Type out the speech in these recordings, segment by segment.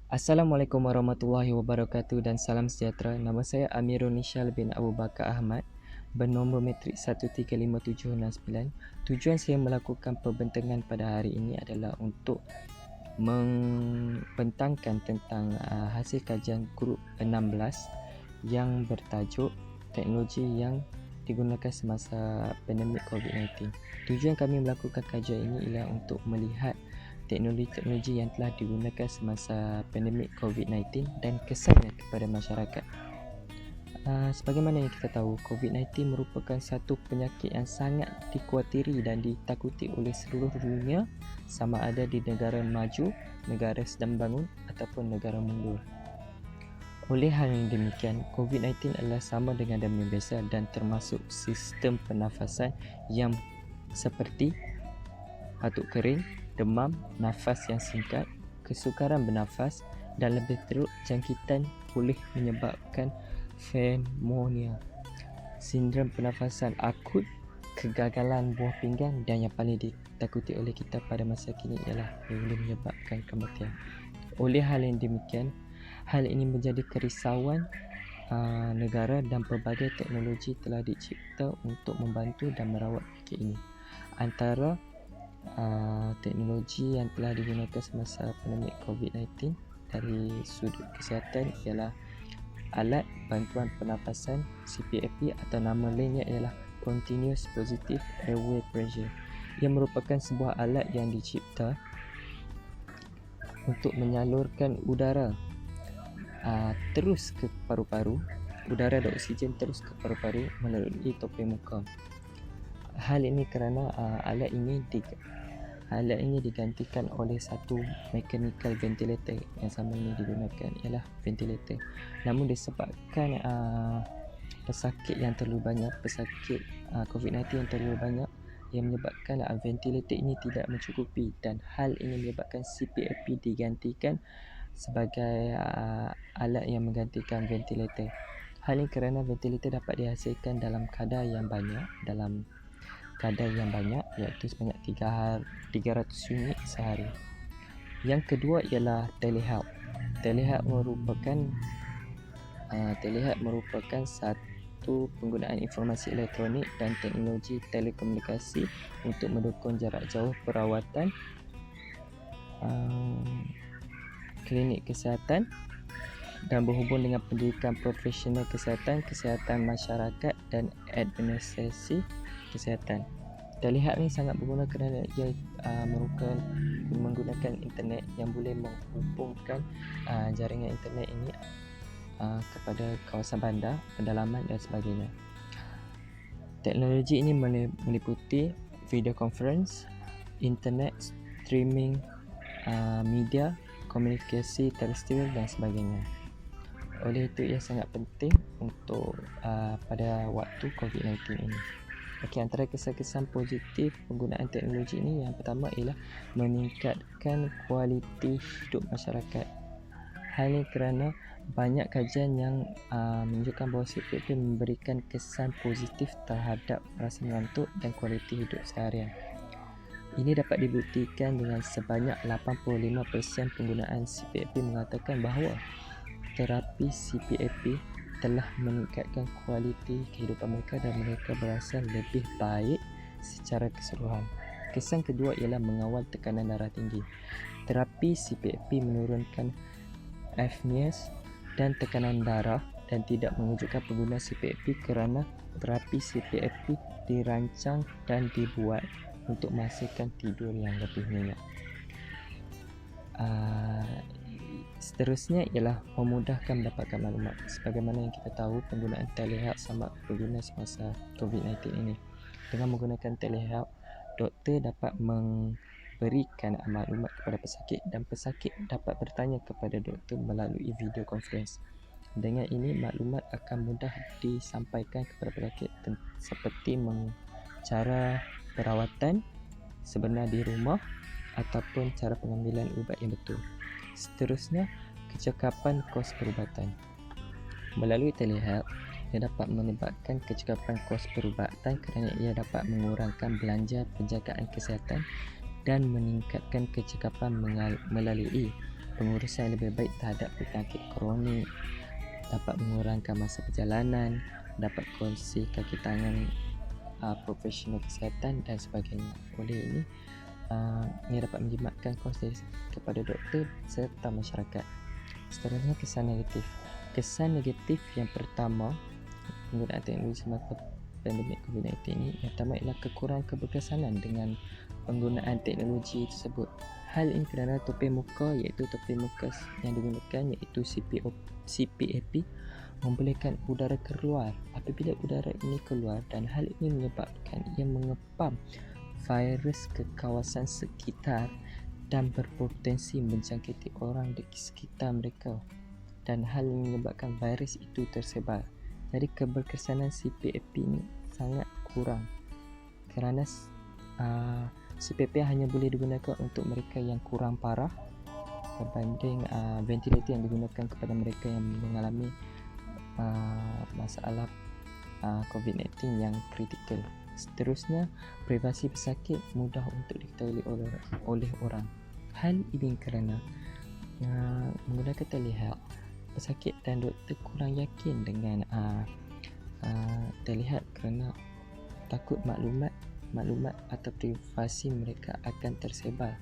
Assalamualaikum warahmatullahi wabarakatuh dan salam sejahtera. Nama saya Amirul Nishal bin Abu Bakar Ahmad, bernombor matrik 1357769. Tujuan saya melakukan perbentangan pada hari ini adalah untuk membentangkan tentang hasil kajian grup 16 yang bertajuk teknologi yang digunakan semasa pandemik COVID-19. Tujuan kami melakukan kajian ini ialah untuk melihat teknologi-teknologi yang telah digunakan semasa pandemik COVID-19 dan kesannya kepada masyarakat. Sebagaimana yang kita tahu, COVID-19 merupakan satu penyakit yang sangat dikhawatiri dan ditakuti oleh seluruh dunia, sama ada di negara maju, negara sedang bangun ataupun negara mundur. Oleh hal yang demikian, COVID-19 adalah sama dengan demam biasa dan termasuk sistem pernafasan yang seperti batuk kering, demam, nafas yang singkat, kesukaran bernafas dan lebih teruk, jangkitan boleh menyebabkan pneumonia, sindrom pernafasan akut, kegagalan buah pinggang dan yang paling ditakuti oleh kita pada masa kini ialah boleh menyebabkan kematian. Oleh hal yang demikian, hal ini menjadi kerisauan negara dan pelbagai teknologi telah dicipta untuk membantu dan merawat penyakit ini. Antara teknologi yang telah digunakan semasa pandemik COVID-19 dari sudut kesihatan ialah alat bantuan pernafasan CPAP atau nama lainnya ialah Continuous Positive Airway Pressure, yang merupakan sebuah alat yang dicipta untuk menyalurkan udara terus ke paru-paru, udara dan oksigen terus ke paru-paru melalui topeng muka. Hal ini kerana alat ini digantikan oleh satu mechanical ventilator yang sama ini digunakan ialah ventilator. Namun disebabkan pesakit yang terlalu banyak, pesakit COVID-19 yang terlalu banyak, yang menyebabkan ventilator ini tidak mencukupi, dan hal ini menyebabkan CPAP digantikan sebagai alat yang menggantikan ventilator. Hal ini kerana ventilator dapat dihasilkan dalam kadar yang banyak, iaitu sebanyak 300 unit sehari. Yang kedua ialah telehealth. Telehealth merupakan satu penggunaan informasi elektronik dan teknologi telekomunikasi untuk mendukung jarak jauh perawatan, klinik kesihatan dan berhubung dengan pendidikan profesional kesihatan masyarakat dan administrasi kesihatan. Telehealth ni sangat berguna kerana ia menggunakan internet yang boleh menghubungkan jaringan internet ini kepada kawasan bandar, pedalaman dan sebagainya. Teknologi ini meliputi video conference, internet, streaming media, komunikasi terestrial dan sebagainya. Oleh itu ia sangat penting untuk pada waktu COVID-19 ini. Okey, antara kesan-kesan positif penggunaan teknologi ini, yang pertama ialah meningkatkan kualiti hidup masyarakat. Hal ini kerana banyak kajian yang menunjukkan bahawa CPAP memberikan kesan positif terhadap rasa mengantuk dan kualiti hidup seharian. Ini dapat dibuktikan dengan sebanyak 85% penggunaan CPAP mengatakan bahawa terapi CPAP telah meningkatkan kualiti kehidupan mereka dan mereka berasa lebih baik secara keseluruhan. Kesan kedua ialah mengawal tekanan darah tinggi. Terapi CPAP menurunkan apneas dan tekanan darah dan tidak mewujudkan pengguna CPAP kerana terapi CPAP dirancang dan dibuat untuk menghasilkan tidur yang lebih nyenyak. Seterusnya ialah memudahkan mendapatkan maklumat. Sebagaimana yang kita tahu, penggunaan telehealth sangat berguna semasa COVID-19 ini. Dengan menggunakan telehealth, doktor dapat memberikan maklumat kepada pesakit dan pesakit dapat bertanya kepada doktor melalui video conference. Dengan ini, maklumat akan mudah disampaikan kepada pesakit seperti cara perawatan sebenar di rumah ataupun cara pengambilan ubat yang betul. Seterusnya, kecekapan kos perubatan. Melalui telehealth, ia dapat menyebabkan kecekapan kos perubatan kerana ia dapat mengurangkan belanja penjagaan kesihatan dan meningkatkan kecekapan melalui pengurusan yang lebih baik terhadap penyakit kronik, dapat mengurangkan masa perjalanan, dapat kongsi kaki tangan profesional kesihatan dan sebagainya. Oleh ini, ia dapat menjimatkan kongsi kepada doktor serta masyarakat. Seterusnya, kesan negatif. Kesan negatif yang pertama penggunaan teknologi semasa pandemik COVID-19 ini, yang pertama ialah kekurangan keberkesanan dengan penggunaan teknologi tersebut. Hal ini kerana topeng muka, iaitu topeng muka yang digunakan iaitu CPAP, membolehkan udara keluar. Apabila udara ini keluar, dan hal ini menyebabkan ia mengepam virus ke kawasan sekitar dan berpotensi menjangkiti orang di sekitar mereka, dan hal ini menyebabkan virus itu tersebar. Jadi keberkesanan CPAP ini sangat kurang kerana CPAP hanya boleh digunakan untuk mereka yang kurang parah berbanding ventilator yang digunakan kepada mereka yang mengalami masalah COVID-19 yang kritikal. Seterusnya, privasi pesakit mudah untuk diketahui oleh orang. Hal ini kerana menggunakan telehealth, pesakit dan doktor kurang yakin dengan telehealth kerana takut maklumat atau privasi mereka akan tersebar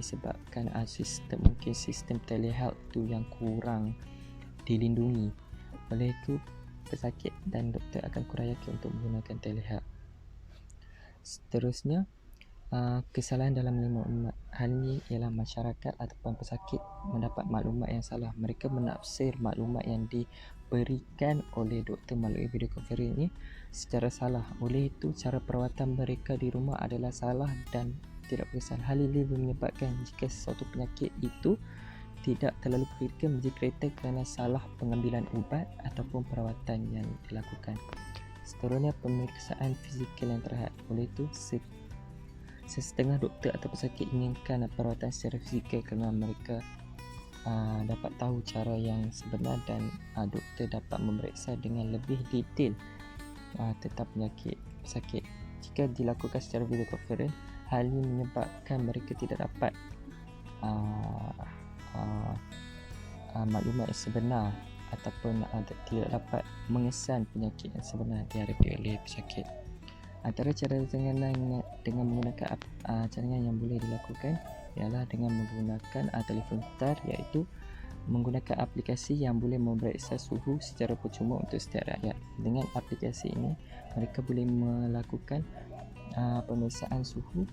disebabkan sistem telehealth tu yang kurang dilindungi. Oleh itu, pesakit dan doktor akan kurang yakin untuk menggunakan telehealth. Seterusnya, kesalahan dalam maklumat. Hal ini ialah masyarakat ataupun pesakit mendapat maklumat yang salah. Mereka menafsir maklumat yang diberikan oleh doktor melalui video conference ini secara salah. Oleh itu, cara perawatan mereka di rumah adalah salah dan tidak berkesan. Hal ini menyebabkan jika sesuatu penyakit itu tidak terlalu kritikal menjadi kritikal kerana salah pengambilan ubat ataupun perawatan yang dilakukan. Seterusnya, pemeriksaan fizikal yang terhad. Oleh itu, setengah doktor atau pesakit inginkan perawatan secara fizikal kerana mereka dapat tahu cara yang sebenar dan doktor dapat memeriksa dengan lebih detail tentang penyakit pesakit. Jika dilakukan secara video conference, hal ini menyebabkan mereka tidak dapat maklumat yang sebenar ataupun tidak dapat mengesan penyakit yang sebenar dihadapi oleh pesakit. Antara cara dengan menggunakan cadangan yang boleh dilakukan ialah dengan menggunakan telefon pintar, iaitu menggunakan aplikasi yang boleh memeriksa suhu secara percuma untuk setiap rakyat. Dengan aplikasi ini, mereka boleh melakukan pemeriksaan suhu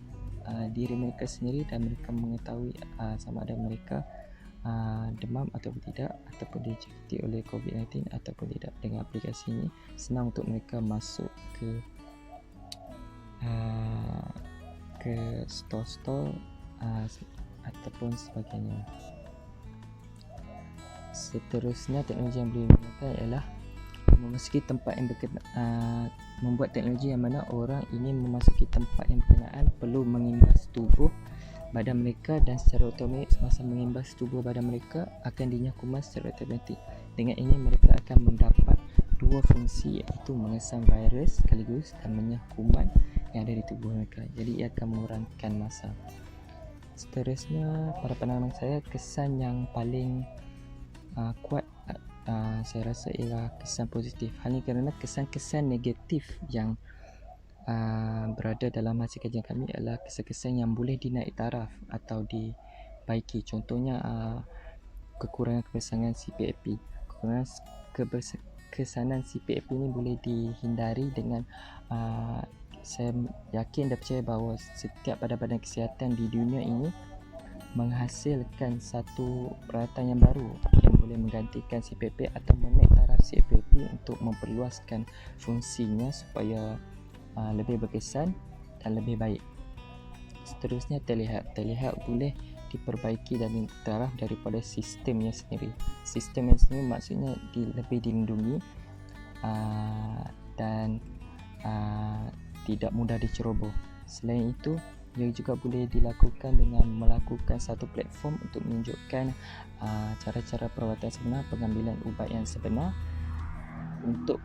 diri mereka sendiri dan mereka mengetahui sama ada mereka demam ataupun tidak, ataupun dijangkiti oleh COVID-19 ataupun tidak. Dengan aplikasi ini, senang untuk mereka masuk ke store-store ataupun sebagainya. Seterusnya, teknologi yang boleh digunakan ialah memasuki tempat yang membuat teknologi yang mana orang ingin memasuki tempat yang berkenaan perlu mengimbas tubuh badan mereka, dan secara otomatik semasa mengimbas tubuh badan mereka akan dinyah kuman secara otomatik. Dengan ini mereka akan mendapat dua fungsi, iaitu mengesan virus sekaligus dan menyah kuman yang ada di tubuh mereka. Jadi ia akan mengurangkan masa. Seterusnya, pada pandangan saya, kesan yang paling kuat saya rasa ialah kesan positif. Hal ini kerana kesan-kesan negatif yang berada dalam hasil kajian kami adalah kesan-kesan yang boleh dinaik taraf atau dibaiki. Contohnya kekurangan keberkesanan CPAP. Kekurangan keberkesanan CPAP ini boleh dihindari dengan saya yakin dan percaya bahawa setiap badan-badan kesihatan di dunia ini menghasilkan satu peralatan yang baru yang boleh menggantikan CPAP atau menaik taraf CPAP untuk memperluaskan fungsinya supaya lebih berkesan dan lebih baik. Seterusnya, telehealth boleh diperbaiki dan ditaraf daripada sistemnya sendiri. Sistemnya sendiri maksudnya lebih dilindungi dan tidak mudah diceroboh. Selain itu, ia juga boleh dilakukan dengan melakukan satu platform untuk menunjukkan cara-cara perawatan sebenar, pengambilan ubat yang sebenar untuk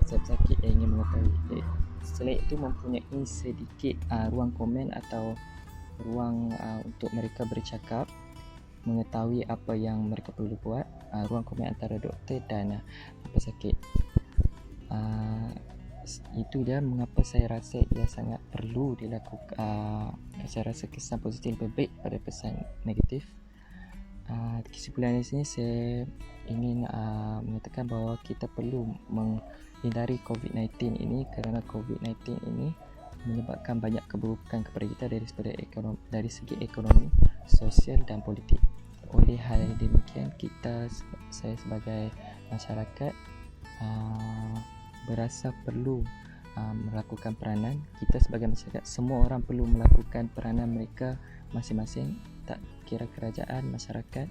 pesakit yang ingin mengetahui. Selain itu, mempunyai sedikit ruang komen atau ruang untuk mereka bercakap mengetahui apa yang mereka perlu buat, ruang komen antara doktor dan pesakit. Itu dia mengapa saya rasa ia sangat perlu dilakukan. Saya rasa kesan positif lebih baik pada pesan negatif. Kesimpulan di sini saya ingin mengatakan bahawa kita perlu menghindari COVID-19 ini kerana COVID-19 ini menyebabkan banyak keburukan kepada kita dari segi ekonomi, sosial dan politik. Oleh hal yang demikian, saya sebagai masyarakat berasa perlu melakukan peranan. Kita sebagai masyarakat, semua orang perlu melakukan peranan mereka masing-masing, tak kira kerajaan, masyarakat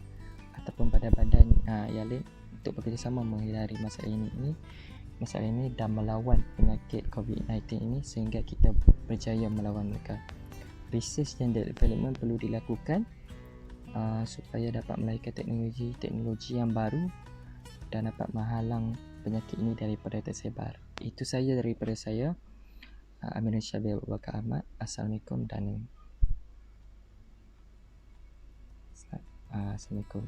ataupun badan-badan yang lain, untuk bekerjasama menghindari masalah ini dan melawan penyakit COVID-19 ini sehingga kita berjaya melawan mereka. Research dan development perlu dilakukan supaya dapat melahirkan teknologi yang baru dan dapat menghalang penyakit ini daripada tersebar. Itu saja daripada saya, Amirul Syabir Abu Bakar Ahmad. Assalamualaikum dan Assalamualaikum.